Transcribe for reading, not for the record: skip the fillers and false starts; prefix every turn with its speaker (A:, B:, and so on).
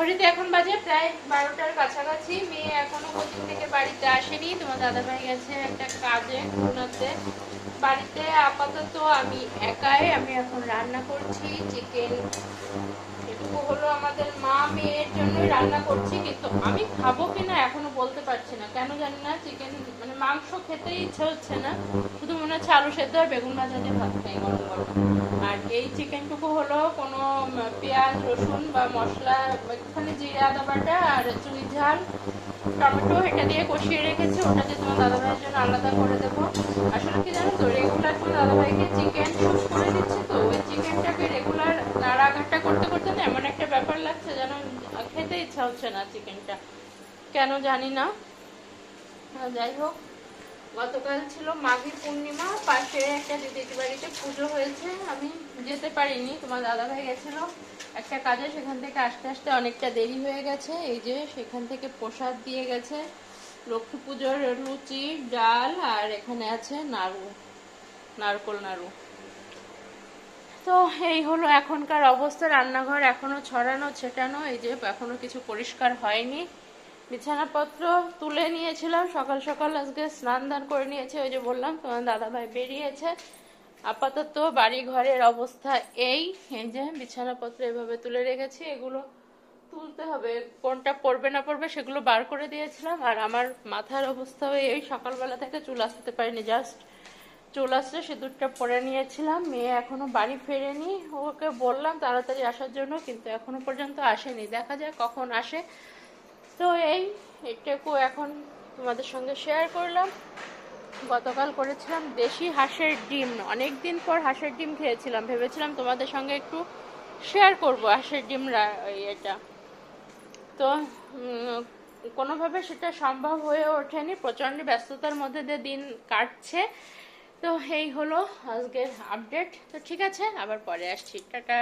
A: ঘড়িতে এখন বাজে প্রায় 12টার কাছাকাছি। মেয়ে এখনো কোচিং থেকে বাড়িতে আসেনি। তোমার দাদাভাই গেছে একটা কাজে খুলনাতে। বাড়িতে আপাতত আমি একাই। আমি এখন রান্না করছি চিকেন। এটুকু হলো আমাদের মা মেয়ের জন্যই রান্না করছি, কিন্তু আমি খাবো কিনা এখনো বলতে পারছি না, কেন জানি না। চিকেন মানে মাংস খেতেই ইচ্ছে হচ্ছে না, শুধু মনে হচ্ছে আলু সেদ্ধ আর বেগুন ভাজা দিয়ে ভাত খাই গরম গরম। আর এই চিকেনটুকু হলো কোনো পেঁয়াজ রসুন বা মশলা, একটুখানি জিরা আদা বাটা আর চুই ঝাল টমেটো এটা দিয়ে কষিয়ে রেখেছি। ওটা দিয়ে তোমার দাদাভাইয়ের জন্য আলাদা করে দেবো। আসলে কি জানো তো, রেগুলার তোমার দাদাভাইকে চিকেন শুট করে দিচ্ছে, তো ওই চিকেনটাকে রেগুলার নাড়াঘাটা করতে করতে না এমন একটা ব্যাপার লাগছে যেন খেতে ইচ্ছা হচ্ছে না চিকেনটা, কেন জানি না। যাই হোক, গতকাল ছিল মাঘী পূর্ণিমা, পাশে একটা দিদির বাড়িতে পুজো হয়েছে। আমি যেতে পারিনি, তোমার দাদাভাই গেছিল একটা কাজে, সেখান থেকে আসতে আসতে অনেকটা দেরি হয়ে গেছে। এই যে সেখান থেকে প্রসাদ দিয়ে গেছে, লক্ষ্মী পুজোর লুচি ডাল, আর এখানে আছে নাড়ু, নারকোল নাড়ু। তো এই হলো এখনকার অবস্থা। রান্নাঘর এখনো ছড়ানো ছেটানো, এই যে এখনো কিছু পরিষ্কার হয়নি। বিছানাপত্র তুলে নিয়েছিলাম সকাল সকাল, আজকে স্নান দান করে নিয়েছে। ওই যে বললাম তোমার দাদাভাই বেরিয়েছে। আপাতত বাড়ি ঘরের অবস্থা এই এই যে বিছানাপত্র এভাবে তুলে রেখেছি। এগুলো তুলতে হবে, কোনটা পড়বে না পড়বে সেগুলো বার করে দিয়েছিলাম। আর আমার মাথার অবস্থা এই সকালবেলা থেকে চুল আসতে পারিনি, জাস্ট চুল আসছে, সিঁদুরটা পরে নিয়েছিলাম। মেয়ে এখনো বাড়ি ফেরেনি, ওকে বললাম তাড়াতাড়ি আসার জন্য, কিন্তু এখনো পর্যন্ত আসেনি। দেখা যাক কখন আসে। তো এইটুকু এখন তোমাদের সঙ্গে শেয়ার করলাম। গতকাল করেছিলাম দেশি হাঁসের ডিম, অনেক দিন পর হাঁসের ডিম খেয়েছিলাম, ভেবেছিলাম তোমাদের সঙ্গে একটু শেয়ার করব হাঁসের ডিম এটা। তো কোনোভাবে সেটা সম্ভব হয়ে ওঠেনি, প্রচণ্ড ব্যস্ততার মধ্যে দিয়ে দিন কাটছে। তো এই হলো আজকের আপডেট। তো ঠিক আছে, আবার পরে আসছি, টাটা।